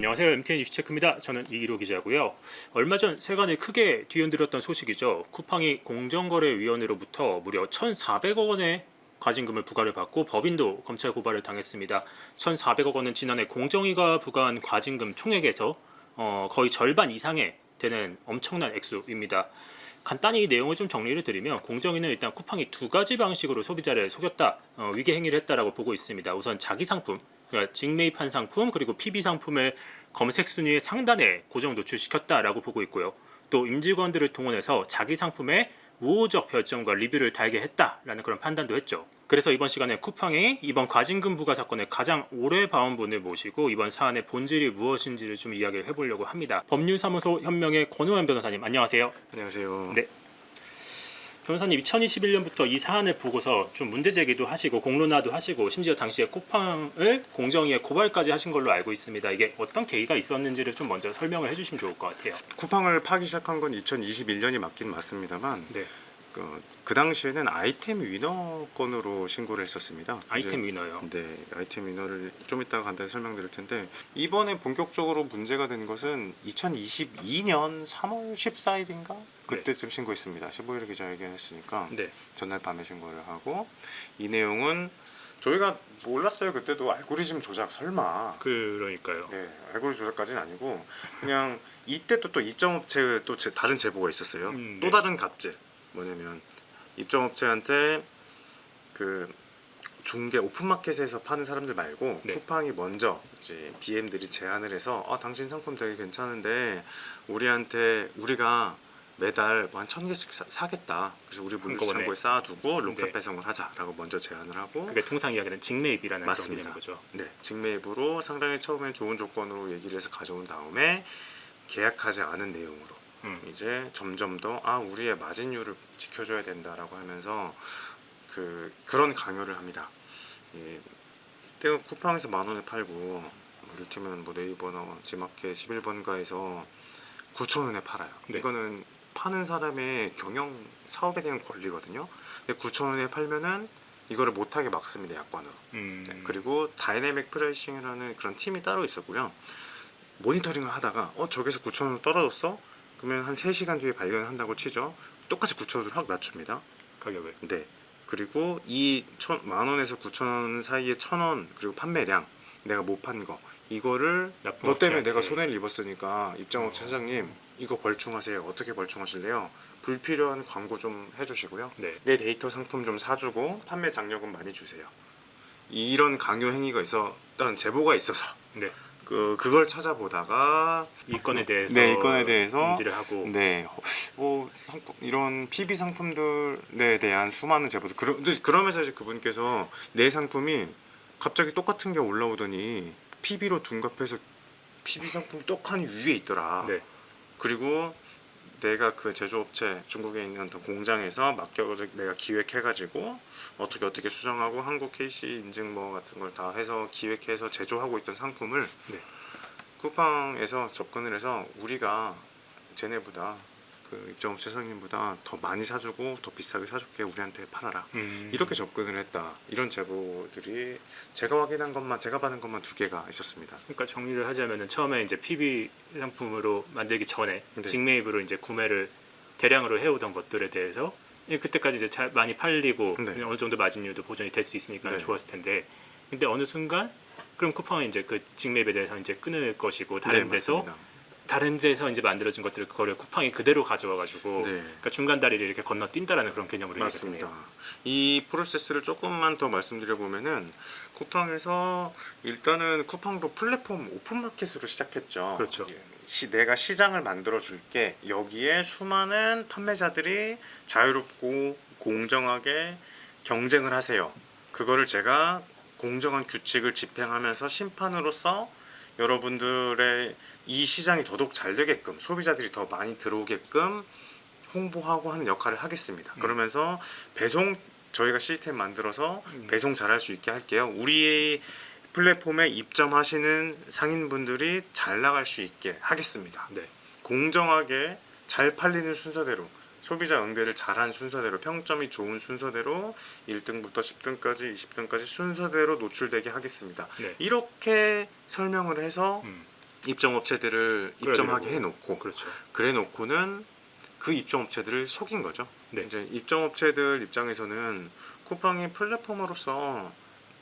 안녕하세요. MTN 이슈체크입니다. 저는 이일호 기자고요. 얼마 전 세간을 크게 뒤흔들었던 소식이죠. 쿠팡이 공정거래위원회로부터 무려 1,400억 원의 과징금을 부과를 받고 법인도 검찰 고발을 당했습니다. 1,400억 원은 지난해 공정위가 부과한 과징금 총액에서 거의 절반 이상에 되는 엄청난 액수입니다. 간단히 이 내용을 좀 정리를 드리면 공정위는 일단 쿠팡이 두 가지 방식으로 소비자를 속였다, 위계 행위를 했다라고 보고 있습니다. 우선 자기 상품, 그러니까 직매입한 상품 그리고 PB 상품을 검색 순위의 상단에 고정 노출시켰다라고 보고 있고요. 또 임직원들을 동원해서 자기 상품에 우호적 별점과 리뷰를 달게 했다라는 그런 판단도 했죠. 그래서 이번 시간에 쿠팡이 이번 과징금 부과 사건에 가장 오래 봐온 분을 모시고 이번 사안의 본질이 무엇인지를 좀 이야기를 해보려고 합니다. 법률사무소 현명의 권호연 변호사님, 안녕하세요. 안녕하세요. 네. 변호사님, 2021년부터 이 사안을 보고서 좀 문제 제기도 하시고 공론화도 하시고 심지어 당시에 쿠팡을 공정위에 고발까지 하신 걸로 알고 있습니다. 이게 어떤 계기가 있었는지를 좀 먼저 설명을 해주시면 좋을 것 같아요. 쿠팡을 파기 시작한 건 2021년이 맞긴 맞습니다만 네. 그 당시에는 아이템 위너 건으로 신고를 했었습니다. 아이템 위너요. 네, 아이템 위너를 좀 이따가 간단히 설명드릴 텐데 이번에 본격적으로 문제가 된 것은 2022년 3월 14일인가? 그때쯤 신고했습니다. 15일에 기자회견했으니까 네. 전날 밤에 신고를 하고 이 내용은 저희가 몰랐어요. 그때도 알고리즘 조작 설마. 그러니까요. 네, 알고리즘 조작까지는 아니고 그냥 이때 또 입점업체 또 다른 제보가 있었어요. 네. 또 다른 갑질. 뭐냐면 입점업체한테 그 중개 오픈마켓에서 파는 사람들 말고 네. 쿠팡이 먼저 이제 BM들이 제안을 해서 당신 상품 되게 괜찮은데 우리가 매달 뭐 한 1,000개씩 사겠다. 그래서 우리 물류창고에 쌓아두고 롱패 네. 배송을 하자라고 먼저 제안을 하고 그게 통상 이야기하는 직매입이라는 맞습니다. 그런 거죠. 네, 직매입으로 상당히 처음엔 좋은 조건으로 얘기를 해서 가져온 다음에 계약하지 않은 내용으로 이제 점점 더 우리의 마진율을 지켜줘야 된다라고 하면서 그런 강요를 합니다. 그때 쿠팡에서 10,000원에 팔고 이를테면 뭐 네이버나 지마켓 11번가에서 9,000원에 팔아요. 네. 이거는 파는 사람의 경영 사업에 대한 권리거든요. 근데 9,000원에 팔면은 이거를 못하게 막습니다. 약관으로. 네, 그리고 다이내믹 프라이싱이라는 그런 팀이 따로 있었고요. 모니터링을 하다가 저기서 9,000원으로 떨어졌어? 그러면 한 3시간 뒤에 발견을 한다고 치죠. 똑같이 9,000원을 확 낮춥니다. 가격을. 네. 그리고 이 10,000원에서 9,000원 사이에 1,000원 그리고 판매량 내가 못 판 거 이거를 너 때문에 내가 손해를 입었으니까 입점업체 사장님 이거 벌충하세요. 어떻게 벌충하실래요? 불필요한 광고 좀 해주시고요. 네. 내 데이터 상품 좀 사주고 판매 장려금 많이 주세요. 이런 강요 행위가 있었던 제보가 있어서 네. 그걸 찾아보다가 이 건에 대해서 네, 이 건에 대해서 인지를 하고 네, 이런 PB 상품들에 대한 수많은 제보들 그러면서 이제 그분께서 내 상품이 갑자기 똑같은 게 올라오더니 PB로 둔갑해서 PB 상품 똑하니 위에 있더라. 네. 그리고 내가 그 제조업체 중국에 있는 어떤 공장에서 맡겨서 내가 기획해가지고 어떻게 수정하고 한국 KC 인증 뭐 같은 걸 다 해서 기획해서 제조하고 있던 상품을 네. 쿠팡에서 접근을 해서 우리가 쟤네보다 그 입점업체 사장님보다 더 많이 사주고 더 비싸게 사줄게 우리한테 팔아라 이렇게 접근을 했다. 이런 제보들이 제가 확인한 것만 제가 받은 것만 2개가 있었습니다. 그러니까 정리를 하자면은 처음에 이제 PB 상품으로 만들기 전에 네. 직매입으로 이제 구매를 대량으로 해오던 것들에 대해서 그때까지 이제 많이 팔리고 네. 어느 정도 마진율도 보존이 될 수 있으니까 네. 좋았을 텐데, 근데 어느 순간 그럼 쿠팡은 이제 그 직매입에 대해서 이제 끊을 것이고 다른 데서 이제 만들어진 것들을 그거를 쿠팡이 그대로 가져와가지고 네. 그러니까 중간 다리를 이렇게 건너뛴다라는 그런 개념으로 맞습니다. 이해가 되네요. 이 프로세스를 조금만 더 말씀드려 보면은 쿠팡에서 일단은 쿠팡도 플랫폼 오픈마켓으로 시작했죠. 그렇죠. 내가 시장을 만들어 줄게. 여기에 수많은 판매자들이 자유롭고 공정하게 경쟁을 하세요. 그거를 제가 공정한 규칙을 집행하면서 심판으로서 여러분들의 이 시장이 더더욱 잘 되게끔 소비자들이 더 많이 들어오게끔 홍보하고 하는 역할을 하겠습니다. 그러면서 배송 저희가 시스템 만들어서 배송 잘할 수 있게 할게요. 우리 플랫폼에 입점하시는 상인분들이 잘 나갈 수 있게 하겠습니다. 네. 공정하게 잘 팔리는 순서대로 소비자 응대를 잘한 순서대로 평점이 좋은 순서대로 1등부터 10등까지 20등까지 순서대로 노출되게 하겠습니다. 네. 이렇게 설명을 해서 입점업체들을 입점하게 해놓고 그렇죠. 그래 놓고는 그 입점업체들을 속인 거죠. 네. 이제 입점업체들 입장에서는 쿠팡이 플랫폼으로서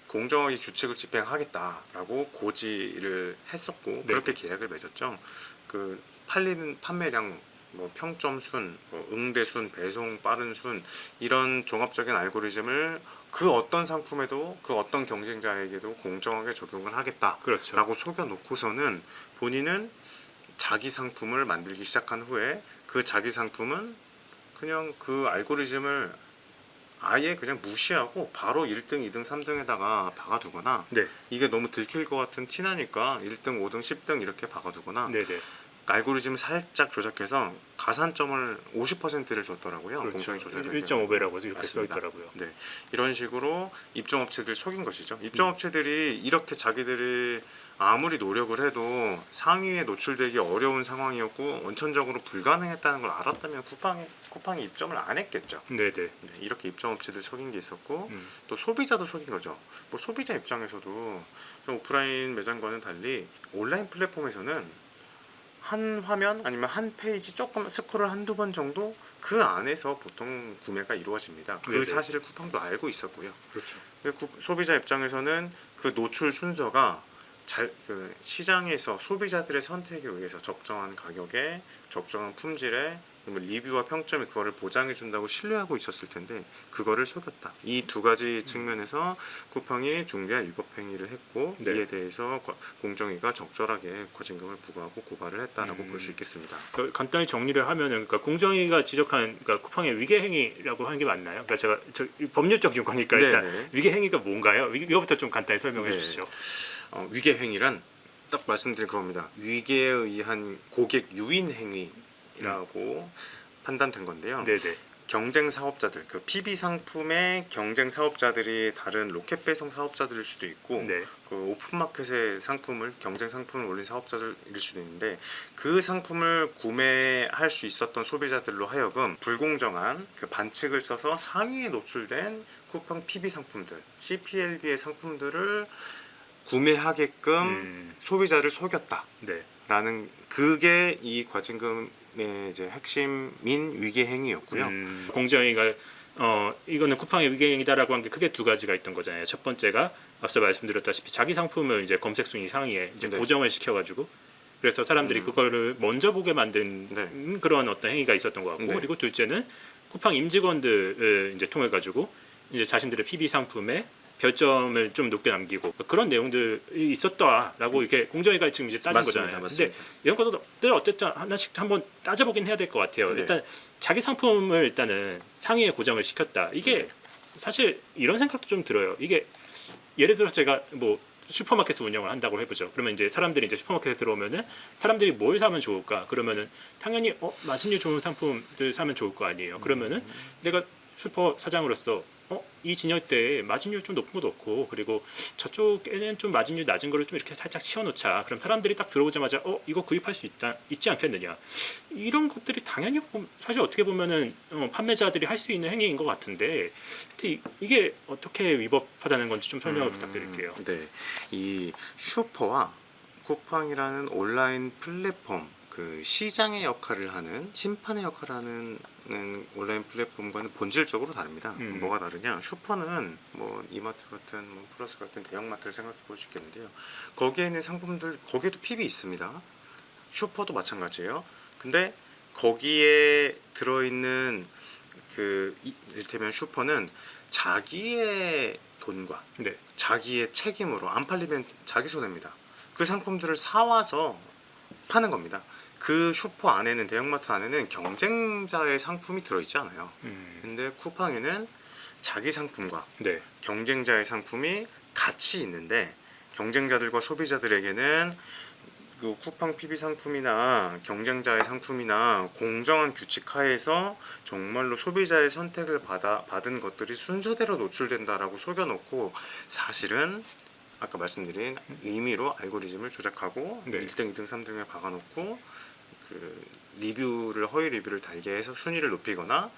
공정하게 규칙을 집행하겠다라고 고지를 했었고 네. 그렇게 계약을 맺었죠. 그 팔리는 판매량, 뭐 평점 순, 뭐 응대 순, 배송 빠른 순 이런 종합적인 알고리즘을 그 어떤 상품에도 그 어떤 경쟁자에게도 공정하게 적용을 하겠다라고 그렇죠. 속여놓고서는 본인은 자기 상품을 만들기 시작한 후에 그 자기 상품은 그냥 그 알고리즘을 아예 그냥 무시하고 바로 1등, 2등, 3등에다가 박아두거나 네. 이게 너무 들킬 것 같은 티나니까 1등, 5등, 10등 이렇게 박아두거나 네, 네. 알고리즘을 살짝 조작해서 가산점을 50%를 줬더라고요. 그렇죠. 공정위 조작을 1.5배라고 이렇게 써 맞습니다. 있더라고요. 네, 이런 식으로 입점업체들을 속인 것이죠. 입점업체들이 이렇게 자기들이 아무리 노력을 해도 상위에 노출되기 어려운 상황이었고 원천적으로 불가능했다는 걸 알았다면 쿠팡이 입점을 안 했겠죠. 네, 네. 네, 이렇게 입점업체들 속인 게 있었고 음. 또 소비자도 속인 거죠. 뭐 소비자 입장에서도 좀 오프라인 매장과는 달리 온라인 플랫폼에서는 한 화면 아니면 한 페이지 조금 스크롤 한두 번 정도 그 안에서 보통 구매가 이루어집니다. 그 네네. 사실을 쿠팡도 알고 있었고요. 그렇죠. 소비자 입장에서는 그 노출 순서가 그 시장에서 소비자들의 선택에 의해서 적정한 가격에 적정한 품질에 리뷰와 평점이 그거를 보장해 준다고 신뢰하고 있었을 텐데 그거를 속였다. 이 두 가지 측면에서 쿠팡이 중대한 위법 행위를 했고 네. 이에 대해서 공정위가 적절하게 과징금을 부과하고 고발을 했다라고 볼 수 있겠습니다. 간단히 정리를 하면은 그러니까 공정위가 지적한 그러니까 쿠팡의 위계 행위라고 하는 게 맞나요? 그러니까 제가 법률적 용어니까 일단 네네. 위계 행위가 뭔가요? 이거부터 좀 간단히 설명해 네. 주시죠. 위계 행위란 딱 말씀드린 그겁니다. 위계에 의한 고객 유인 행위라고 판단된 건데요. 네, 네. 경쟁 사업자들, 그 PB 상품의 경쟁 사업자들이 다른 로켓 배송 사업자들일 수도 있고, 네. 그 오픈마켓의 상품을 경쟁 상품을 올린 사업자들일 수도 있는데 그 상품을 구매할 수 있었던 소비자들로 하여금 불공정한 그 반칙을 써서 상위에 노출된 쿠팡 PB 상품들, CPLB의 상품들을 구매하게끔 소비자를 속였다. 네. 라는 그게 이 과징금의 이제 핵심인 위계 행위였고요. 공정위가 이거는 쿠팡의 위계 행위다라고 한 게 크게 두 가지가 있던 거잖아요. 첫 번째가 앞서 말씀드렸다시피 자기 상품을 이제 검색 순위 상위에 이제 네. 고정을 시켜가지고 그래서 사람들이 그거를 먼저 보게 만든 네. 그런 어떤 행위가 있었던 것 같고 네. 그리고 둘째는 쿠팡 임직원들을 이제 통해 가지고 이제 자신들의 PB 상품에 별점을 좀 높게 남기고 그런 내용들이 있었다라고 이렇게 공정위가 지금 이제 따진 맞습니다. 거잖아요. 맞습니다. 근데 이런 것들 어쨌든 하나씩 한번 따져보긴 해야 될 것 같아요. 네. 일단 자기 상품을 일단은 상위에 고정을 시켰다. 이게 네. 사실 이런 생각도 좀 들어요. 이게 예를 들어 제가 뭐 슈퍼마켓 운영을 한다고 해보죠. 그러면 이제 사람들이 이제 슈퍼마켓에 들어오면은 사람들이 뭘 사면 좋을까? 그러면은 당연히 마진율 좋은 상품들 사면 좋을 거 아니에요. 그러면은 내가 슈퍼 사장으로서 이 진열대에 마진율 좀 높은 거 넣고 그리고 저쪽에는 좀 마진율 낮은 거를 좀 이렇게 살짝 치워놓자. 그럼 사람들이 딱 들어오자마자 이거 구입할 수 있지 않겠느냐. 이런 것들이 당연히 사실 어떻게 보면은 판매자들이 할 수 있는 행위인 것 같은데 근데 이게 어떻게 위법하다는 건지 좀 설명을 부탁드릴게요. 네, 이 슈퍼와 쿠팡이라는 온라인 플랫폼 그 시장의 역할을 하는 심판의 역할을 하는 온라인 플랫폼과는 본질적으로 다릅니다. 뭐가 다르냐? 슈퍼는 뭐 이마트 같은 뭐 플러스 같은 대형마트를 생각해 볼 수 있겠는데요. 거기에 있는 상품들 거기에도 PB 있습니다. 슈퍼도 마찬가지예요. 근데 거기에 들어있는 그 이를테면 슈퍼는 자기의 돈과 네. 자기의 책임으로 안 팔리면 자기 손해입니다. 그 상품들을 사와서 파는 겁니다. 그 슈퍼 안에는 대형마트 안에는 경쟁자의 상품이 들어있지 않아요. 근데 쿠팡에는 자기 상품과 네. 경쟁자의 상품이 같이 있는데 경쟁자들과 소비자들에게는 그 쿠팡 PB 상품이나 경쟁자의 상품이나 공정한 규칙 하에서 정말로 소비자의 선택을 받은 것들이 순서대로 노출된다라고 속여놓고 사실은 아까 말씀드린 의미로 알고리즘을 조작하고 네. 1등, 2등, 3등에 박아놓고 그 리뷰를 허위 리뷰를 달게 해서 순위를 높이거나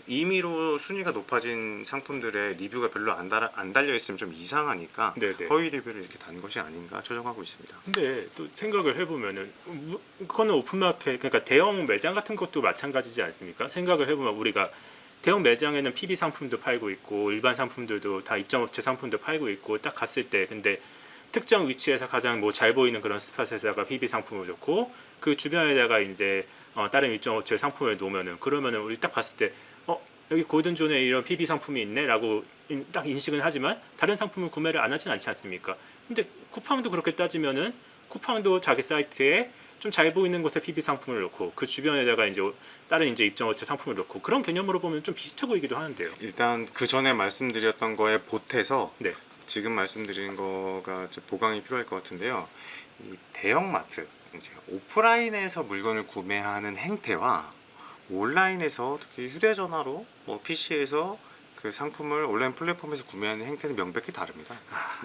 임의로 순위가 높아진 상품들의 리뷰가 별로 안 달려 있으면 좀 이상하니까 네네. 허위 리뷰를 이렇게 단 것이 아닌가 추정하고 있습니다. 근데 또 생각을 해보면은 그거는 오픈마켓 그러니까 대형 매장 같은 것도 마찬가지지 않습니까? 생각을 해보면 우리가 대형 매장에는 PB 상품도 팔고 있고 일반 상품들도 다 입점업체 상품도 팔고 있고 딱 갔을 때 근데 특정 위치에서 가장 뭐 잘 보이는 그런 스팟에다가 PB 상품을 놓고 그 주변에다가 이제 다른 입점업체 상품을 놓으면은 그러면은 우리 딱 봤을 때 여기 골든존에 이런 PB 상품이 있네라고 딱 인식은 하지만 다른 상품을 구매를 안 하진 않지 않습니까? 근데 쿠팡도 그렇게 따지면은 쿠팡도 자기 사이트에 좀 잘 보이는 곳에 PB 상품을 놓고 그 주변에다가 이제 다른 이제 입점업체 상품을 놓고 그런 개념으로 보면 좀 비슷해 보이기도 하는데요. 일단 그 전에 말씀드렸던 거에 보태서 네. 지금 말씀드린 거가 이제 보강이 필요할 것 같은데요. 이 대형마트 이제 오프라인에서 물건을 구매하는 행태와 온라인에서 특히 휴대전화로 뭐 PC에서 그 상품을 온라인 플랫폼에서 구매하는 행태는 명백히 다릅니다.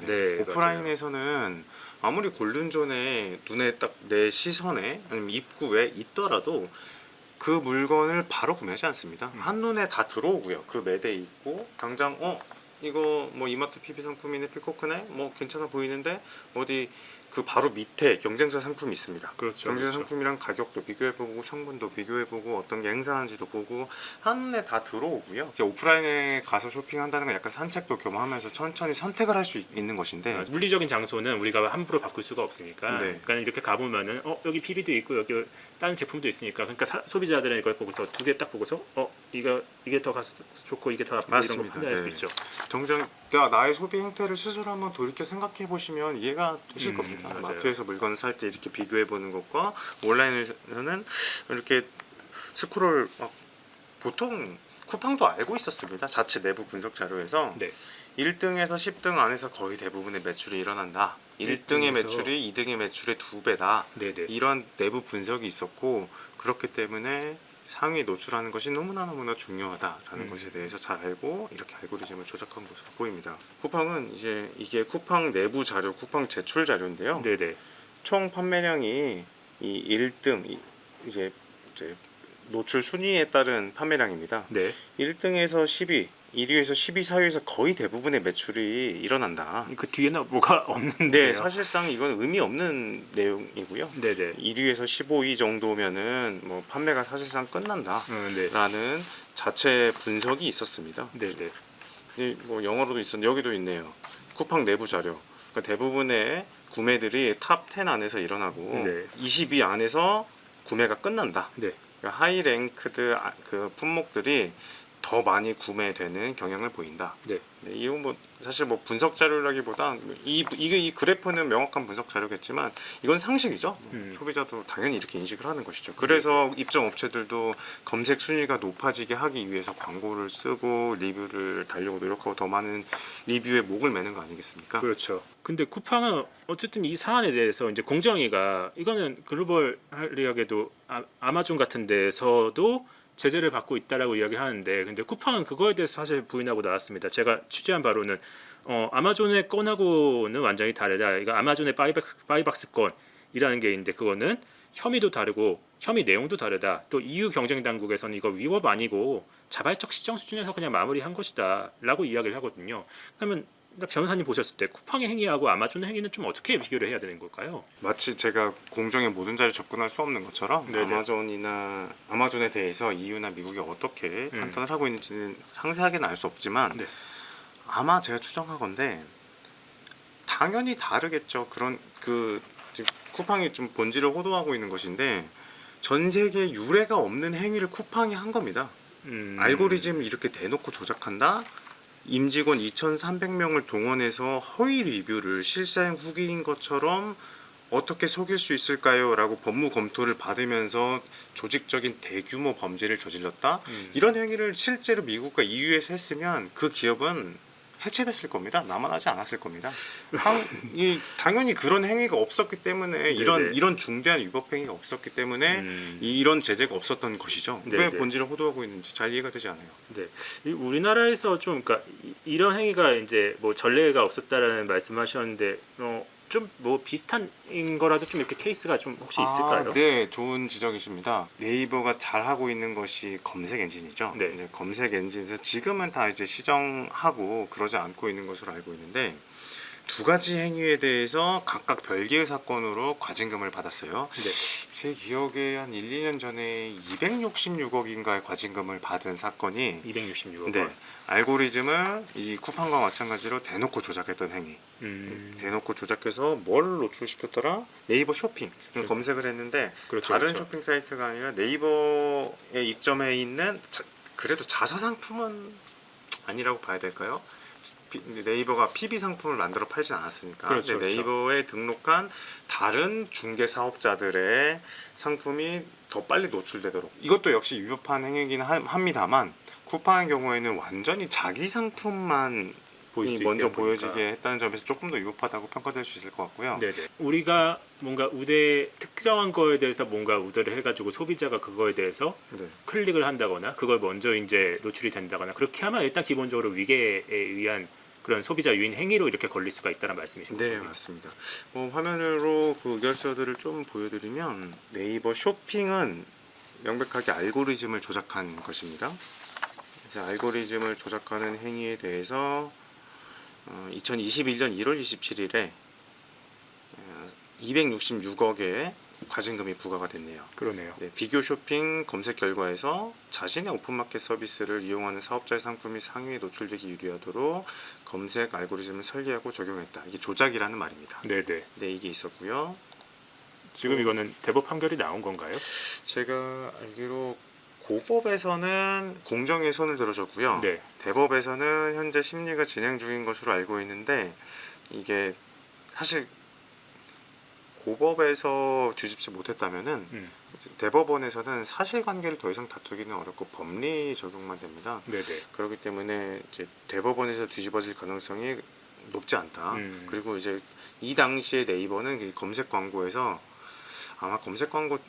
네, 오프라인에서는 아무리 골든존에 눈에 딱 내 시선에 아니면 입구에 있더라도 그 물건을 바로 구매하지 않습니다. 한눈에 다 들어오고요. 그 매대에 있고 당장 이거 뭐 이마트 PB 상품이네 피코크네 뭐 괜찮아 보이는데 어디 그 바로 밑에 경쟁사 상품이 있습니다. 그렇죠. 경쟁사 그렇죠. 상품이랑 가격도 비교해보고 성분도 비교해보고 어떤 게 행사하는지도 보고 한눈에 다 들어오고요. 이제 오프라인에 가서 쇼핑한다는 건 약간 산책도 겸하면서 천천히 선택을 할 수 있는 것인데 물리적인 장소는 우리가 함부로 바꿀 수가 없으니까 네. 그러니까 이렇게 가보면은 여기 PB도 있고 여기 다른 제품도 있으니까 그러니까 소비자들은 이걸 보고서 두 개 딱 보고서 이게 더 좋고 이게 더 나쁘고 이런 거 맞습니다. 판단할 수 네. 있죠. 정작 나의 소비 행태를 스스로 한번 돌이켜 생각해 보시면 이해가 되실 겁니다. 맞아요. 마트에서 물건을 살 때 이렇게 비교해 보는 것과 온라인에서는 이렇게 스크롤 보통 쿠팡도 알고 있었습니다. 자체 내부 분석 자료에서 네. 1등에서 10등 안에서 거의 대부분의 매출이 일어난다. 1등의 1등에서 매출이 2등의 매출의 2배다. 네네. 이런 내부 분석이 있었고 그렇기 때문에 상위 노출하는 것이 너무나 중요하다라는 것에 대해서 잘 알고 이렇게 알고리즘을 조작한 것으로 보입니다. 쿠팡은 이제 이게 쿠팡 내부 자료, 쿠팡 제출 자료인데요. 네네. 총 판매량이 이 1등 이제 노출 순위에 따른 판매량입니다. 네. 1등에서 10위, 1위에서 10위 사이에서 거의 대부분의 매출이 일어난다. 그 뒤에는 뭐가 없는데요. 네, 사실상 이건 의미 없는 내용이고요. 네네. 1위에서 15위 정도면은 뭐 판매가 사실상 끝난다라는 네. 자체 분석이 있었습니다. 네네. 근데 뭐 영어로도 있었는데 여기도 있네요. 쿠팡 내부 자료. 그러니까 대부분의 구매들이 탑 10 안에서 일어나고 네. 20위 안에서 구매가 끝난다. 네. 그러니까 하이 랭크드 그 품목들이 더 많이 구매되는 경향을 보인다. 네. 네, 이건 뭐 사실 뭐 분석 자료라기보다 이 그래프는 명확한 분석 자료겠지만 이건 상식이죠. 소비자도 당연히 이렇게 인식을 하는 것이죠. 그래서 입점 업체들도 검색 순위가 높아지게 하기 위해서 광고를 쓰고 리뷰를 달려고 노력하고 더 많은 리뷰에 목을 매는 거 아니겠습니까? 그렇죠. 근데 쿠팡은 어쨌든 이 사안에 대해서 이제 공정위가 이거는 글로벌리하게도 아마존 같은 데서도 제재를 받고 있다라고 이야기하는데 근데 쿠팡은 그거에 대해서 사실 부인하고 나왔습니다. 제가 취재한 바로는 아마존의 건하고는 완전히 다르다. 이거 아마존의 바이박스 건이라는 게 있는데 그거는 혐의도 다르고 혐의 내용도 다르다. 또 EU 경쟁 당국에서는 이거 위법 아니고 자발적 시정 수준에서 그냥 마무리한 것이다라고 이야기를 하거든요. 그러면 변호사님 보셨을 때 쿠팡의 행위하고 아마존의 행위는 좀 어떻게 비교를 해야 되는 걸까요? 마치 제가 공정의 모든 자리에 접근할 수 없는 것처럼 네네. 아마존에 대해서 EU나 미국이 어떻게 판단을 하고 있는지는 상세하게는 알 수 없지만 네. 아마 제가 추정하건대 당연히 다르겠죠. 그런 지금 쿠팡이 좀 본질을 호도하고 있는 것인데 전 세계에 유례가 없는 행위를 쿠팡이 한 겁니다. 알고리즘을 이렇게 대놓고 조작한다. 임직원 2,300명을 동원해서 허위 리뷰를 실사용 후기인 것처럼 어떻게 속일 수 있을까요? 라고 법무 검토를 받으면서 조직적인 대규모 범죄를 저질렀다. 이런 행위를 실제로 미국과 EU에서 했으면 그 기업은 해체됐을 겁니다. 남아나지 않았을 겁니다. 당연히 그런 행위가 없었기 때문에 이런 중대한 위법 행위가 없었기 때문에 이런 제재가 없었던 것이죠. 왜 본질을 호도하고 있는지 잘 이해가 되지 않아요. 네, 우리나라에서 좀 그러니까 이런 행위가 이제 뭐 전례가 없었다라는 말씀하셨는데 좀 뭐 비슷한 거라도 좀 이렇게 케이스가 좀 혹시 있을까요? 네, 좋은 지적이십니다. 네이버가 잘 하고 있는 것이 검색 엔진이죠. 네. 이제 검색 엔진에서 지금은 다 이제 시정하고 그러지 않고 있는 것으로 알고 있는데 두 가지 행위에 대해서 각각 별개의 사건으로 과징금을 받았어요. 네. 제 기억에 한 1, 2년 전에 266억인가의 과징금을 받은 사건이 266억 네, 원. 알고리즘을 이 쿠팡과 마찬가지로 대놓고 조작했던 행위. 대놓고 조작해서 뭘 노출시켰더라? 네이버 쇼핑 검색을 했는데 그렇죠, 다른 그렇죠. 쇼핑 사이트가 아니라 네이버에 입점해 있는 그래도 자사 상품은 아니라고 봐야 될까요? 네이버가 PB 상품을 만들어 팔진 않았으니까. 그렇죠, 근데 그렇죠. 네이버에 등록한 다른 중개 사업자들의 상품이 더 빨리 노출되도록 이것도 역시 위법한 행위이긴 합니다만 쿠팡의 경우에는 완전히 자기 상품만 보일 이 수 있게 먼저 한 거니까. 보여지게 했다는 점에서 조금 더 위법하다고 평가될 수 있을 것 같고요. 네네. 우리가 뭔가 우대 특정한 거에 대해서 뭔가 우대를 해가지고 소비자가 그거에 대해서 네. 클릭을 한다거나 그걸 먼저 이제 노출이 된다거나 그렇게 하면 일단 기본적으로 위계에 의한 그런 소비자 유인 행위로 이렇게 걸릴 수가 있다는 말씀이신 네, 거죠. 맞습니다. 화면으로 그 의결서들을 좀 보여드리면 네이버 쇼핑은 명백하게 알고리즘을 조작한 것입니다. 그래서 알고리즘을 조작하는 행위에 대해서 2021년 1월 27일에 266억의 과징금이 부과가 됐네요. 그러네요. 네, 비교 쇼핑 검색 결과에서 자신의 오픈마켓 서비스를 이용하는 사업자의 상품이 상위에 노출되기 유리하도록 검색 알고리즘을 설계하고 적용했다. 이게 조작이라는 말입니다. 네네. 네, 이게 있었고요. 지금 이거는 대법 판결이 나온 건가요? 제가 알기로 고법에서는 공정에 손을 들어줬고요. 네. 대법에서는 현재 심리가 진행 중인 것으로 알고 있는데 이게 사실 고법에서 뒤집지 못했다면은 대법원에서는 사실관계를 더 이상 다투기는 어렵고 법리 적용만 됩니다. 네네. 그렇기 때문에 이제 대법원에서 뒤집어질 가능성이 높지 않다. 그리고 이제 이 당시에 네이버는 이 검색 광고에서 아마 검색 광고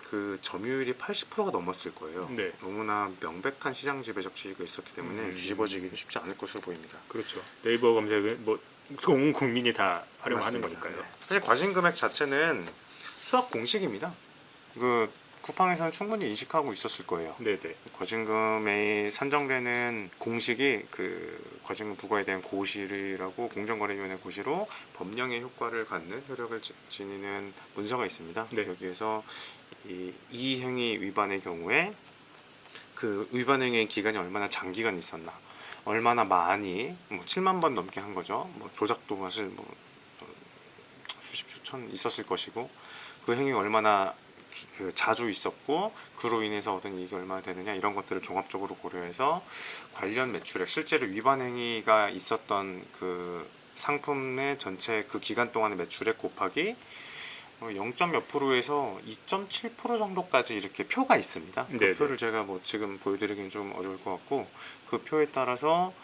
그 점유율이 80%가 넘었을 거예요. 네. 너무나 명백한 시장 지배적 지위가 있었기 때문에 뒤집어지기는 쉽지 않을 것으로 보입니다. 그렇죠. 네이버 검색은 뭐 온 국민이 다 활용하는 맞습니다. 거니까요. 네. 사실 과징 금액 자체는 수학 공식입니다. 그 쿠팡에서는 충분히 인식하고 있었을 거예요. 네네. 과징금에 산정되는 공식이 그 과징금 부과에 대한 고시라고 공정거래위원회 고시로 법령의 효과를 갖는 효력을 지니는 문서가 있습니다. 네. 여기에서 이 행위 위반의 경우에 그 위반 행위의 기간이 얼마나 장기간 있었나, 얼마나 많이 뭐 7만 번 넘게 한 거죠. 뭐 조작도 사실 뭐 수십 수천 있었을 것이고 그 행위가 얼마나 그 자주 있었고 그로 인해서 얻은 이익이 얼마나 되느냐 이런 것들을 종합적으로 고려해서 관련 매출액 실제로 위반 행위가 있었던 그 상품의 전체 그 기간 동안의 매출액 곱하기 0. 몇 프로에서 2.7% 정도까지 이렇게 표가 있습니다. 그 네네. 표를 제가 뭐 지금 보여드리기는 좀 어려울 것 같고 그 표에 따라서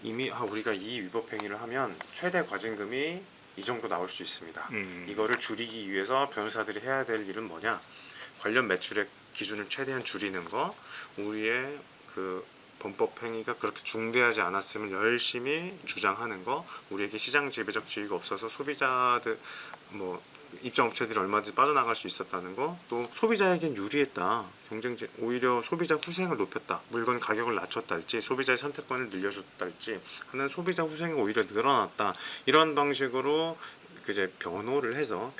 이미 우리가 이 위법 행위를 하면 최대 과징금이 이 정도 나올 수 있습니다. 이거를 줄이기 위해서 변호사들이 해야 될 일은 뭐냐? 관련 매출액 기준을 최대한 줄이는 거, 우리의 그 범법 행위가 그렇게 중대하지 않았음을 열심히 주장하는 거, 우리에게 시장 지배적 지위가 없어서 소비자들 뭐 입점 업체들이 얼마든지 빠져나갈 수 있었다는 거, 또 소비자에겐 유리했다, 경쟁 오히려 소비자 후생을 높였다, 물건 가격을 낮췄다 할지 소비자의 선택권을 늘려줬다 할지 하는 소비자 후생이 오히려 늘어났다, 이런 방식으로 이제 변론을 해서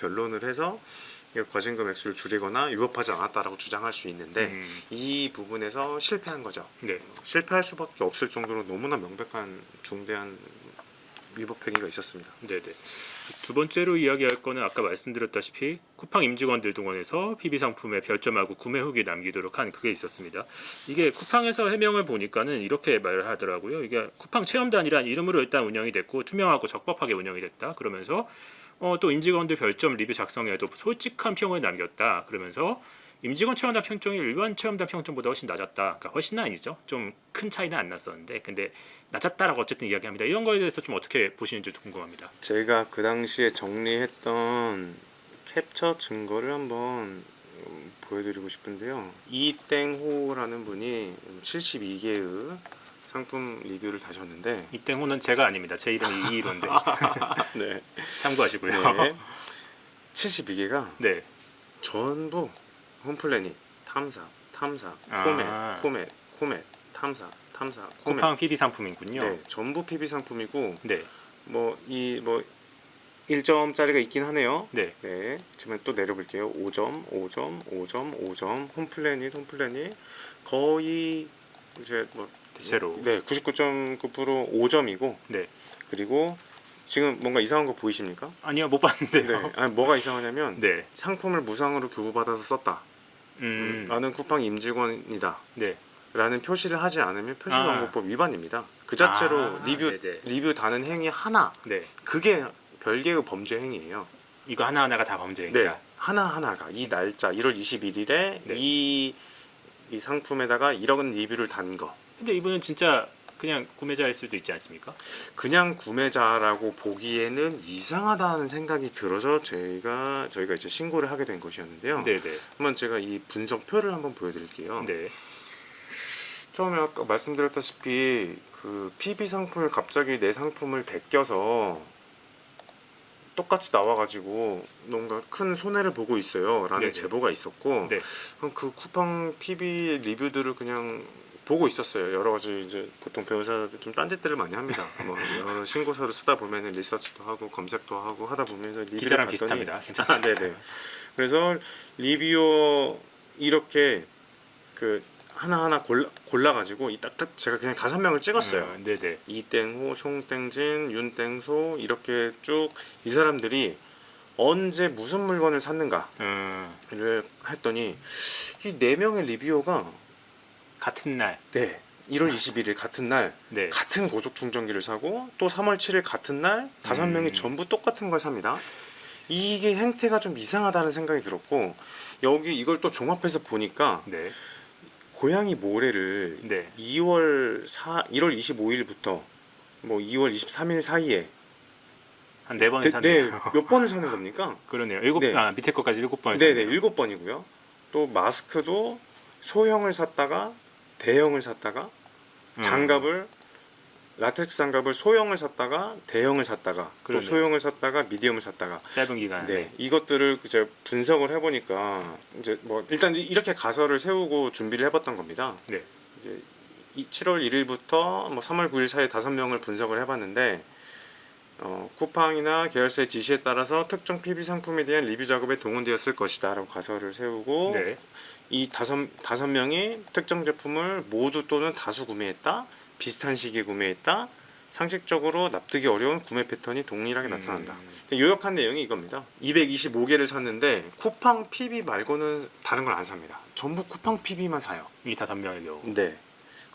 과징금 액수를 줄이거나 위법하지 않았다라고 주장할 수 있는데 이 부분에서 실패한 거죠. 네. 실패할 수밖에 없을 정도로 너무나 명백한 중대한 위법 행위가 있었습니다. 네네. 두 번째로 이야기할 거는 아까 말씀드렸다시피 쿠팡 임직원들 동원해서 PB 상품에 별점하고 구매 후기 남기도록 한 그게 있었습니다. 이게 쿠팡에서 해명을 보니까는 이렇게 말을 하더라고요. 이게 쿠팡 체험단이란 이름으로 일단 운영이 됐고 투명하고 적법하게 운영이 됐다. 그러면서 또 임직원들 별점 리뷰 작성에도 솔직한 평을 남겼다. 그러면서 임직원 체험단 평점이 일반 체험단 평점보다 훨씬 낮았다. 그러니까 훨씬은 아니죠. 좀 큰 차이는 안 났었는데, 근데 낮았다라고 어쨌든 이야기합니다. 이런 거에 대해서 좀 어떻게 보시는지 궁금합니다. 제가 그 당시에 정리했던 캡처 증거를 한번 보여드리고 싶은데요. 이땡호라는 분이 72개의 상품 리뷰를 다셨는데 이땡호는 제가 아닙니다. 제 이름이 이희로인데 네. 참고하시고요. 네. 72개가 네. 전부 홈플래닛, 탐사, 아. 코멧, 탐사, 코멧. 쿠팡 PB 상품이군요. 네, 전부 PB 상품이고 네. 뭐 1점짜리가 있긴 하네요. 네. 네, 지금 또 내려볼게요. 5점, 5점, 5점, 5점. 홈플래닛 거의 이제 뭐 대체로. 네, 99.9% 5점이고 네. 그리고 지금 뭔가 이상한 거 보이십니까? 아니요, 못 봤는데요. 네, 아니 뭐가 이상하냐면 네. 상품을 무상으로 교부받아서 썼다. 나는 쿠팡 임직원이다. 네. 라는 표시를 하지 않으면 아. 표시광고법 위반입니다. 그 자체로 네네. 리뷰 다는 행위 하나 네. 그게 별개의 범죄 행위예요. 이거 하나하나가 다 범죄입니다. 네, 하나하나가 이 날짜 1월 21일에 네. 이 상품에다가 이런 리뷰를 단 거. 근데 이분은 진짜 그냥 구매자일 수도 있지 않습니까? 그냥 구매자라고 보기에는 이상하다는 생각이 들어서 저희가 이제 신고를 하게 된 것이었는데요. 네, 네. 한번 제가 이 분석표를 한번 보여드릴게요. 네. 처음에 아까 말씀드렸다시피 그 PB 상품을 갑자기 내 상품을 베껴서 똑같이 나와가지고 뭔가 큰 손해를 보고 있어요라는 네네. 제보가 있었고 네. 그럼 그 쿠팡 PB 리뷰들을 그냥 보고 있었어요. 여러 가지 이제 보통 변호사들 좀 딴짓들을 많이 합니다. 뭐 여러 신고서를 쓰다 보면은 리서치도 하고 검색도 하고 하다 보면 리뷰를 기자랑 봤더니 비슷합니다. 괜찮습니다. 네네. 그래서 리뷰어 이렇게 그 하나하나 골라가지고 이 딱딱 제가 그냥 5명을 찍었어요. 네네. 이땡호, 송땡진, 윤땡소 이렇게 쭉 이 사람들이 언제 무슨 물건을 샀는가를 했더니 이 4명의 리뷰어가 같은 날. 네 1월 21일 같은 날 네. 같은 고속 충전기를 사고 또 3월 7일 같은 날 5명이 전부 똑같은 걸 삽니다. 이게 행태가 좀 이상하다는 생각이 들었고 여기 이걸 또 종합해서 보니까 네. 고양이 모래를 네. 1월 25일부터 뭐 2월 23일 사이에 한 4번을 샀네요. 몇 번을 사는 겁니까? 그러네요. 네. 밑에 것까지 7번을 네네 샀네요. 7번이고요. 또 마스크도 소형을 샀다가 대형을 샀다가 장갑을 라텍스 장갑을 소형을 샀다가 대형을 샀다가 또 그러네요. 소형을 샀다가 미디엄을 샀다가 짧은 기간에. 네, 이것들을 이제 분석을 해보니까 이제 뭐 일단 이렇게 가설을 세우고 준비를 해봤던 겁니다. 네. 이제 7월 1일부터 뭐 3월 9일 사이 5명을 분석을 해봤는데 쿠팡이나 계열사의 지시에 따라서 특정 PB 상품에 대한 리뷰 작업에 동원되었을 것이다라고 가설을 세우고 네. 이 다섯 명이 특정 제품을 모두 또는 다수 구매했다, 비슷한 시기에 구매했다, 상식적으로 납득이 어려운 구매 패턴이 동일하게 나타난다. 요약한 내용이 이겁니다. 225개를 샀는데 쿠팡 PB 말고는 다른 걸 안 삽니다. 전부 쿠팡 PB만 사요. 이 5명의 경우. 네.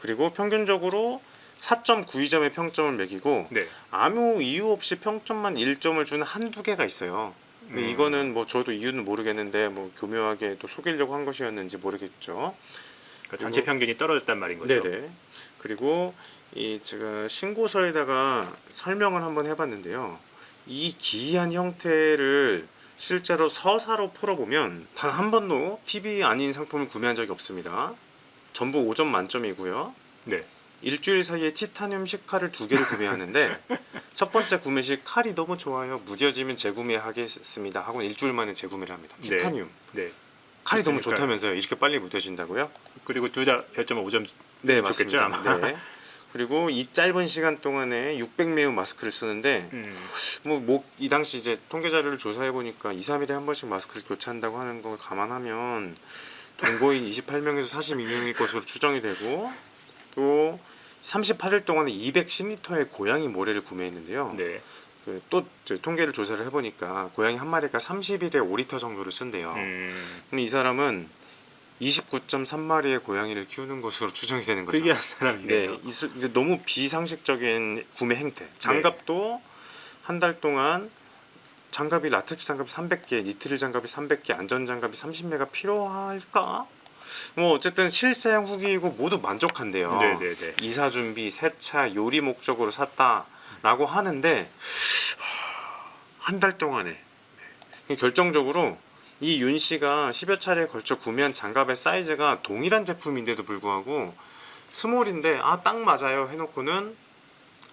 그리고 평균적으로 4.92점의 평점을 매기고 네. 아무 이유 없이 평점만 1점을 주는 한두 개가 있어요. 근데 이거는 뭐 저도 이유는 모르겠는데 뭐 교묘하게 또 속이려고 한 것이었는지 모르겠죠. 그러니까 전체 평균이 떨어졌단 말인 거죠. 네네. 그리고 이 제가 신고서에다가 설명을 한번 해봤는데요. 이 기이한 형태를 실제로 서사로 풀어보면 단 한 번도 PB 아닌 상품을 구매한 적이 없습니다. 전부 5점 만점이고요. 네. 일주일 사이에 티타늄식 칼을 2개를 구매하는데 첫 번째 구매 시 칼이 너무 좋아요. 무뎌지면 재구매하겠습니다. 하고 일주일 만에 재구매를 합니다. 티타늄. 네. 칼이 너무 그러니까요. 좋다면서요. 이렇게 빨리 무뎌진다고요? 그리고 둘 다 별점 5점. 네, 좋겠죠, 맞습니다. 아마. 네. 그리고 이 짧은 시간 동안에 600매우 마스크를 쓰는데 이 당시 이제 통계 자료를 조사해 보니까 2, 3일에 한 번씩 마스크를 교체한다고 하는 걸 감안하면 동거인 28명에서 42명일 것으로 추정이 되고 또 38일 동안에 210리터의 고양이 모래를 구매했는데요. 네. 또 통계를 조사를 해보니까 고양이 한 마리가 30일에 5리터 정도를 쓴대요. 그럼 이 사람은 29.3마리의 고양이를 키우는 것으로 추정이 되는 거죠. 특이한 사람이네요. 네, 이제 너무 비상식적인 구매 행태. 장갑도 한 달 동안 장갑이 라텍스 장갑이 300개, 니트릴 장갑이 300개, 안전 장갑이 30매가 필요할까? 뭐 어쨌든 실사용 후기이고 모두 만족한대요. 네네네. 이사 준비, 세차, 요리 목적으로 샀다라고 하는데 한 달 동안에 결정적으로 이 윤 씨가 10여 차례에 걸쳐 구매한 장갑의 사이즈가 동일한 제품인데도 불구하고 스몰인데 딱 맞아요 해놓고는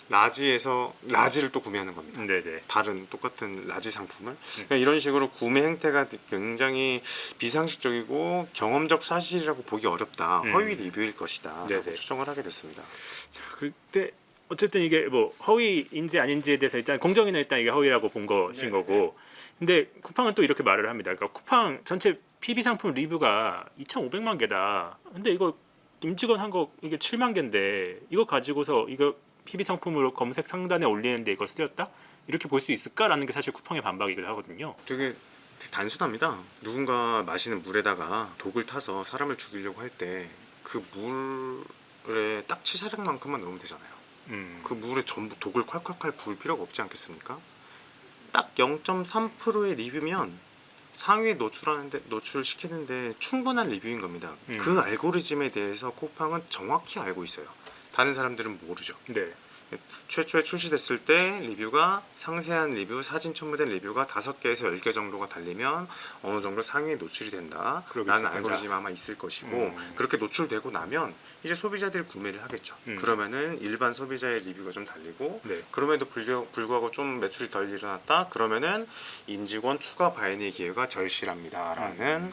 라지를 또 구매하는 겁니다. 네네. 다른 똑같은 라지 상품을 그러니까 이런 식으로 구매 행태가 굉장히 비상식적이고 경험적 사실이라고 보기 어렵다. 허위 리뷰일 것이다. 네네. 라고 추정을 하게 됐습니다. 자, 그때 어쨌든 이게 뭐 허위인지 아닌지에 대해서 일단 공정위는 일단 이게 허위라고 본 것인 네네. 거고, 근데 쿠팡은 또 이렇게 말을 합니다. 그러니까 쿠팡 전체 PB 상품 리뷰가 2,500만 개다. 근데 이거 임직원 한 거 이게 7만 개인데 이거 가지고서 이거 PB 상품으로 검색 상단에 올리는데 이걸 쓰였다? 이렇게 볼 수 있을까라는 게 사실 쿠팡의 반박이기도 하거든요. 되게 단순합니다. 누군가 마시는 물에다가 독을 타서 사람을 죽이려고 할 때 그 물에 딱 치사량만큼만 넣으면 되잖아요. 그 물에 전부 독을 콸콸콸 부을 필요가 없지 않겠습니까? 딱 0.3%의 리뷰면 상위에 노출시키는데 충분한 리뷰인 겁니다. 그 알고리즘에 대해서 쿠팡은 정확히 알고 있어요. 다른 사람들은 모르죠. 네. 최초에 출시됐을 때 리뷰가 상세한 리뷰, 사진 첨부된 리뷰가 5개에서 10개 정도가 달리면 어느 정도 상위에 노출이 된다 라는 알고리즘이 아마 있을 것이고 그렇게 노출되고 나면 이제 소비자들이 구매를 하겠죠. 그러면은 일반 소비자의 리뷰가 좀 달리고 네. 그럼에도 불구하고 좀 매출이 덜 일어났다 그러면은 임직원 추가 바이너리 기회가 절실합니다 라는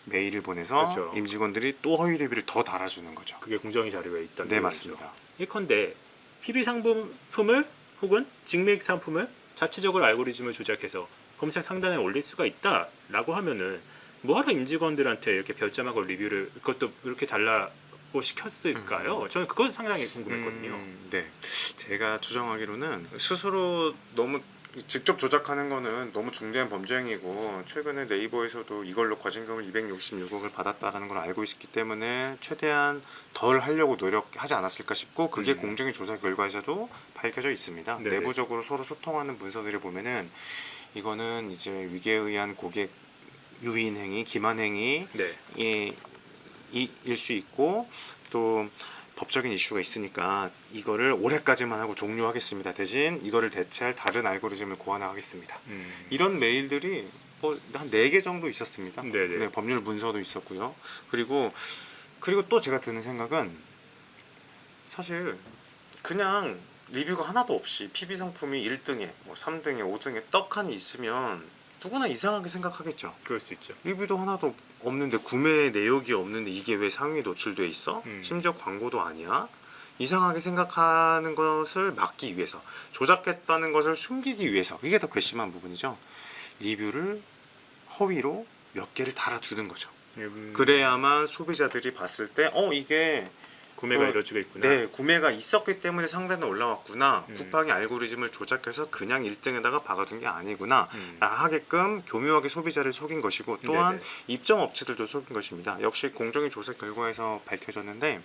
메일을 보내서 그렇죠. 임직원들이 또 허위 리뷰를 더 달아주는 거죠. 그게 공정위 자료에 있던 네, 내용이죠. 맞습니다. 예컨대 PB 상품을 혹은 직맥 상품을 자체적으로 알고리즘을 조작해서 검색 상단에 올릴 수가 있다라고 하면은 뭐하러 임직원들한테 이렇게 별점하고 리뷰를 그것도 이렇게 달라고 시켰을까요? 저는 그것도 상당히 궁금했거든요. 네, 제가 추정하기로는 스스로 너무 직접 조작하는 거는 너무 중대한 범죄 행위고 최근에 네이버에서도 이걸로 과징금을 266억을 받았다라는 걸 알고 있기 때문에 최대한 덜 하려고 노력하지 않았을까 싶고 그게 공정위 조사 결과에서도 밝혀져 있습니다. 네네. 내부적으로 서로 소통하는 문서들을 보면은 이거는 이제 위계에 의한 고객 유인 행위, 기만 행위 네. 일 수 있고 또 법적인 이슈가 있으니까 이거를 올해까지만 하고 종료하겠습니다. 대신 이거를 대체할 다른 알고리즘을 고안하겠습니다. 이런 메일들이 한 4개 정도 있었습니다. 네네. 네, 법률 문서도 있었고요. 그리고 또 제가 드는 생각은 사실 그냥 리뷰가 하나도 없이 PB 상품이 1등에 뭐 3등에 5등에 떡하니 있으면 누구나 이상하게 생각하겠죠. 그럴 수 있죠. 리뷰도 하나도 없는데 구매 내역이 없는데 이게 왜 상위에 노출돼 있어? 음. 심지어 광고도 아니야? 이상하게 생각하는 것을 막기 위해서 조작했다는 것을 숨기기 위해서 이게 더 괘씸한 부분이죠. 리뷰를 허위로 몇 개를 달아두는 거죠. 그래야만 소비자들이 봤을 때 이게 구매가 이루어지고 있구나. 네, 구매가 있었기 때문에 상단에 올라왔구나. 쿠팡이 알고리즘을 조작해서 그냥 1등에다가 박아둔 게 아니구나 하게끔 교묘하게 소비자를 속인 것이고 또한 네네. 입점업체들도 속인 것입니다. 역시 공정위 조사 결과에서 밝혀졌는데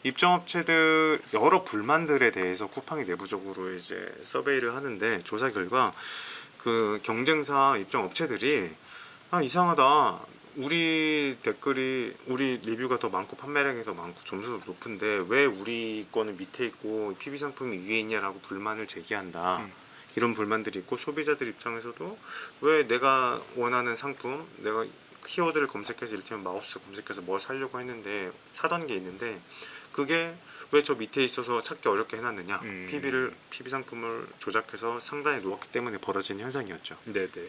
입점업체들 여러 불만들에 대해서 쿠팡이 내부적으로 이제 서베이를 하는데 조사 결과 그 경쟁사 입점업체들이 이상하다. 우리 댓글이 우리 리뷰가 더 많고 판매량이 더 많고 점수도 높은데 왜 우리 거는 밑에 있고 PB 상품이 위에 있냐라고 불만을 제기한다. 이런 불만들이 있고 소비자들 입장에서도 왜 내가 원하는 상품 내가 키워드를 검색해서 이를테면 마우스 검색해서 뭐 사려고 했는데 사던 게 있는데 그게 왜 저 밑에 있어서 찾기 어렵게 해놨느냐. PB 상품을 조작해서 상단에 놓았기 때문에 벌어진 현상이었죠. 네네.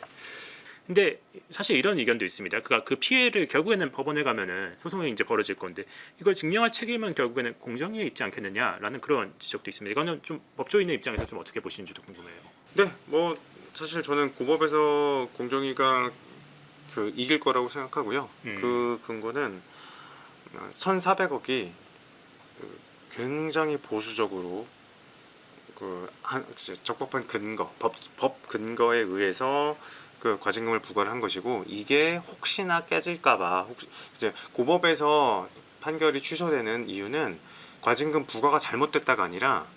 근데 사실 이런 의견도 있습니다. 그러니까 그 피해를 결국에는 법원에 가면은 소송이 이제 벌어질 건데 이걸 증명할 책임은 결국에는 공정위에 있지 않겠느냐라는 그런 지적도 있습니다. 이거는 좀 법조인의 입장에서 좀 어떻게 보시는지도 궁금해요. 네, 뭐 사실 저는 고법에서 공정위가 이길 거라고 생각하고요. 그 근거는 1,400억이 굉장히 보수적으로 적법한 근거, 법 근거에 의해서 그 과징금을 부과를 한 것이고 이게 혹시나 깨질까봐 이제 고법에서 판결이 취소되는 이유는 과징금 부과가 잘못됐다가 아니라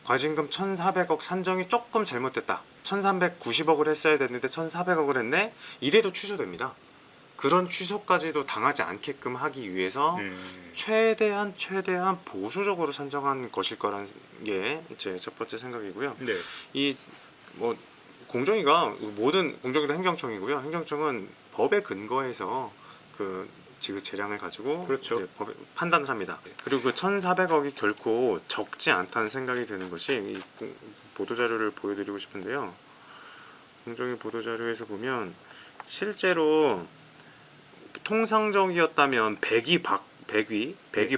과징금 1,400억 산정이 조금 잘못됐다. 1,390억을 했어야 됐는데 1,400억을 했네. 이래도 취소됩니다. 그런 취소까지도 당하지 않게끔 하기 위해서 최대한 보수적으로 산정한 것일 거라는 게 제 첫 번째 생각이고요. 네. 이 뭐 공정위가 모든 공정위도 행정청이고요. 행정청은 법에 근거해서 지급 재량을 가지고 그렇죠. 이제 판단을 합니다. 그리고 그 1,400억이 결코 적지 않다는 생각이 드는 것이 이 보도 자료를 보여드리고 싶은데요. 공정위 보도 자료에서 보면 실제로 통상적이었다면 100위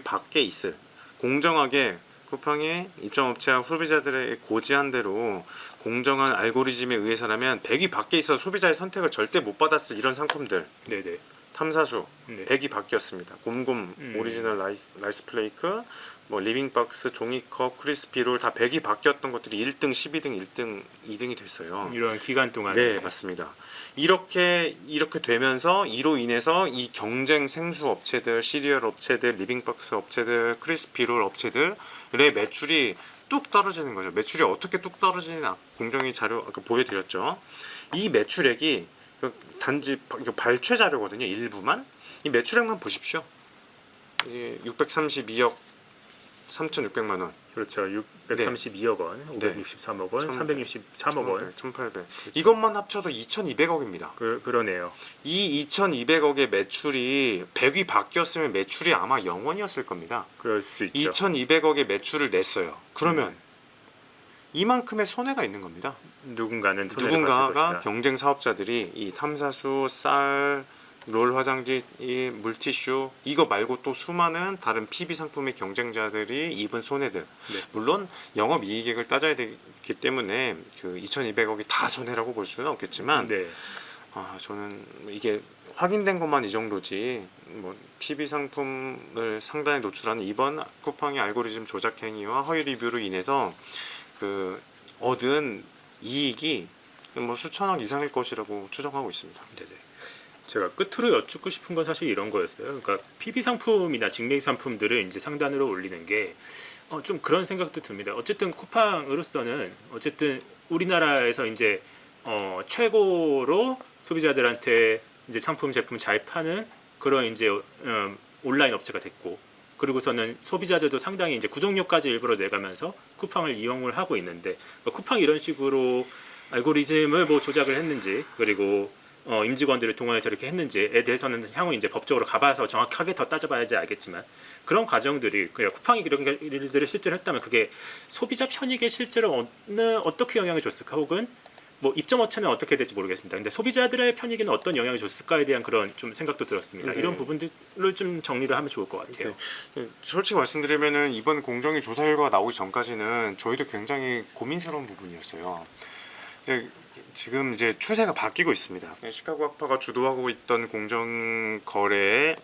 밖에 있을 공정하게 쿠팡의 입점업체와 소비자들의 고지한 대로 공정한 알고리즘에 의해서라면 100위 밖에 있어 소비자의 선택을 절대 못 받았을 이런 상품들 네네. 탐사수 네. 100위 밖이었습니다. 곰곰 오리지널 라이스 플레이크, 뭐 리빙박스, 종이컵, 크리스피롤 다 100위 밖이었던 것들이 1등, 12등, 1등, 2등이 됐어요. 이런 기간 동안. 네, 맞습니다. 이렇게 되면서 이로 인해서 이 경쟁 생수 업체들, 시리얼 업체들, 리빙박스 업체들, 크리스피롤 업체들의 매출이 뚝 떨어지는 거죠. 매출이 어떻게 뚝 떨어지나 공정위 자료 아까 보여드렸죠. 이 매출액이 단지 이거 발췌 자료거든요. 일부만 이 매출액만 보십시오. 632억 3,600만 원. 그렇죠. 632억 원, 네. 563억 원, 363억 원. 1,800. 이것만 합쳐도 2,200억입니다. 그러네요. 이 2,200억의 매출이 100위 밖이었으면 매출이 아마 0원이었을 겁니다. 그럴 수 있죠. 2,200억의 매출을 냈어요. 그러면 이만큼의 손해가 있는 겁니다. 누군가는 손해를 봤을 누군가가 것이다. 경쟁 사업자들이 이 탐사수, 쌀, 롤 화장지, 이 물티슈 이거 말고 또 수많은 다른 PB 상품의 경쟁자들이 입은 손해들. 네. 물론 영업 이익액을 따져야 되기 때문에 그 2,200억이 다 손해라고 볼 수는 없겠지만 네. 저는 이게 확인된 것만 이 정도지 뭐 PB 상품을 상단에 노출하는 이번 쿠팡의 알고리즘 조작 행위와 허위 리뷰로 인해서 그 얻은 이익이 뭐 수천억 이상일 것이라고 추정하고 있습니다. 네네. 제가 끝으로 여쭙고 싶은 건 사실 이런 거였어요. 그러니까 PB 상품이나 직맹 상품들을 이제 상단으로 올리는 게 좀 그런 생각도 듭니다. 어쨌든 쿠팡으로서는 어쨌든 우리나라에서 이제 최고로 소비자들한테 이제 상품 제품 잘 파는 그런 이제 온라인 업체가 됐고, 그리고서는 소비자들도 상당히 이제 구독료까지 일부러 내가면서 쿠팡을 이용을 하고 있는데, 쿠팡이 이런 식으로 알고리즘을 뭐 조작을 했는지, 그리고 임직원들을 동원해서 이렇게 했는지에 대해서는 향후 이제 법적으로 가봐서 정확하게 더 따져봐야지 알겠지만, 그런 과정들이 그냥 쿠팡이 이런 일들을 실제로 했다면 그게 소비자 편익에 실제로 어떻게 영향을 줬을까, 혹은 뭐 입점 업체는 어떻게 될지 모르겠습니다. 근데 소비자들의 편익에는 어떤 영향을 줬을까에 대한 그런 좀 생각도 들었습니다. 네. 이런 부분들을 좀 정리를 하면 좋을 것 같아요. 솔직히 말씀드리면은 이번 공정위 조사 결과가 나오기 전까지는 저희도 굉장히 고민스러운 부분이었어요. 지금 이제 추세가 바뀌고 있습니다. 시카고 학파가 주도하고 있던 공정거래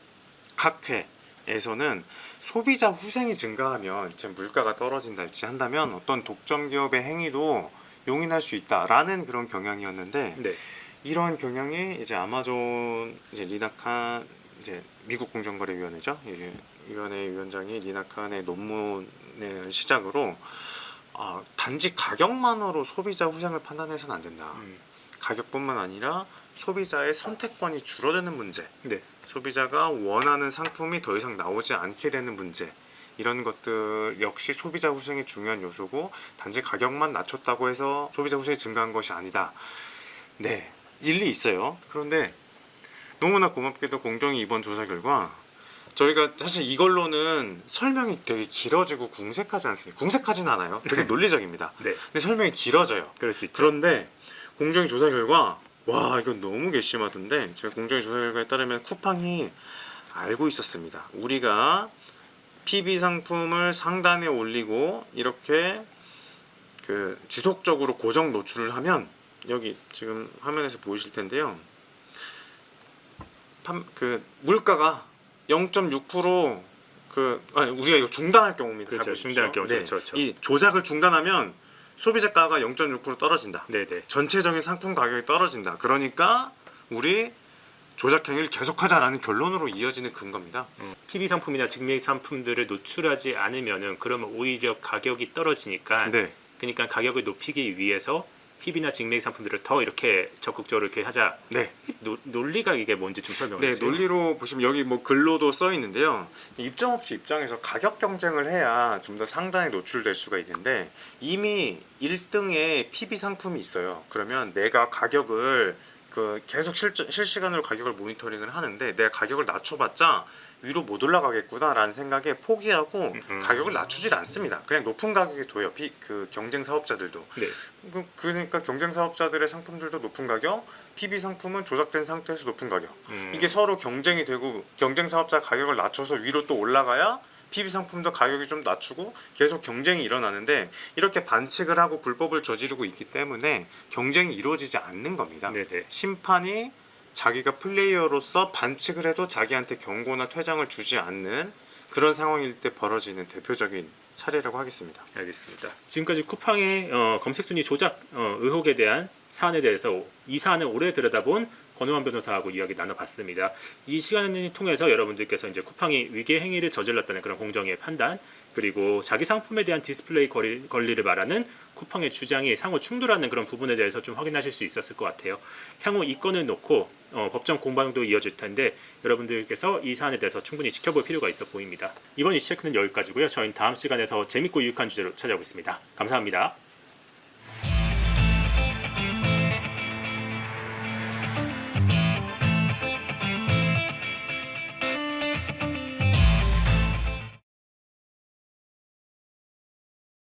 학회에서는 소비자 후생이 증가하면 이제 물가가 떨어진달지 한다면 어떤 독점 기업의 행위도 용인할 수 있다라는 그런 경향이었는데, 네. 이러한 경향이 이제 아마존 이제 리나칸 이제 미국 공정거래위원회죠. 위원회 위원장이 리나칸의 논문을 시작으로 단지 가격만으로 소비자 후생을 판단해서는 안 된다. 가격뿐만 아니라 소비자의 선택권이 줄어드는 문제, 네. 소비자가 원하는 상품이 더 이상 나오지 않게 되는 문제, 이런 것들 역시 소비자 후생의 중요한 요소고, 단지 가격만 낮췄다고 해서 소비자 후생이 증가한 것이 아니다. 네, 일리 있어요. 그런데 너무나 고맙게도 공정위 이번 조사 결과 저희가 사실 이걸로는 설명이 되게 길어지고 궁색하지 않습니까? 궁색하진 않아요. 되게 논리적입니다. 네. 근데 설명이 길어져요. 그럴 수 있죠. 그런데 공정위 조사 결과 이건 너무 괘씸하던데, 제가 공정위 조사 결과에 따르면 쿠팡이 알고 있었습니다. 우리가 PB 상품을 상단에 올리고 이렇게 그 지속적으로 고정 노출을 하면, 여기 지금 화면에서 보이실 텐데요. 그 물가가 0.6% 우리가 이거 중단할 경우입니다. 그렇죠. 중단할 경우. 네. 그렇죠. 이 조작을 중단하면 소비자가가 0.6% 떨어진다. 네네. 전체적인 상품 가격이 떨어진다. 그러니까 우리 조작 행위를 계속하자라는 결론으로 이어지는 근거입니다. PB 상품이나 직맹 상품들을 노출하지 않으면은 그러면 오히려 가격이 떨어지니까. 네. 그러니까 가격을 높이기 위해서 PB나 직맹 상품들을 더 이렇게 적극적으로 이렇게 하자. 네. 논리가 이게 뭔지 좀 설명해 네, 주세요. 논리로 보시면 여기 뭐 글로도 써 있는데요. 입점업체 입장에서 가격 경쟁을 해야 좀 더 상단에 노출될 수가 있는데, 이미 1등에 PB 상품이 있어요. 그러면 내가 가격을 계속 실시간으로 가격을 모니터링을 하는데 내가 가격을 낮춰봤자 위로 못 올라가겠구나라는 생각에 포기하고 가격을 낮추질 않습니다. 그냥 높은 가격에 둬요. 경쟁 사업자들도. 네. 그러니까 경쟁 사업자들의 상품들도 높은 가격, PB 상품은 조작된 상태에서 높은 가격. 이게 서로 경쟁이 되고 경쟁 사업자 가격을 낮춰서 위로 또 올라가야 PB 상품도 가격이 좀 낮추고 계속 경쟁이 일어나는데 이렇게 반칙을 하고 불법을 저지르고 있기 때문에 경쟁이 이루어지지 않는 겁니다. 네네. 심판이 자기가 플레이어로서 반칙을 해도 자기한테 경고나 퇴장을 주지 않는 그런 상황일 때 벌어지는 대표적인 사례라고 하겠습니다. 알겠습니다. 지금까지 쿠팡의 검색 순위 조작 의혹에 대한 사안에 대해서 이 사안을 오래 들여다본 권호환 변호사하고 이야기 나눠봤습니다. 이 시간을 통해서 여러분들께서 이제 쿠팡이 위계 행위를 저질렀다는 그런 공정의 판단, 그리고 자기 상품에 대한 디스플레이 권리를 말하는 쿠팡의 주장이 상호 충돌하는 그런 부분에 대해서 좀 확인하실 수 있었을 것 같아요. 향후 이 건을 놓고 법정 공방도 이어질 텐데 여러분들께서 이 사안에 대해서 충분히 지켜볼 필요가 있어 보입니다. 이번 이슈 체크는 여기까지고요. 저희는 다음 시간에 더 재밌고 유익한 주제로 찾아오겠습니다. 감사합니다.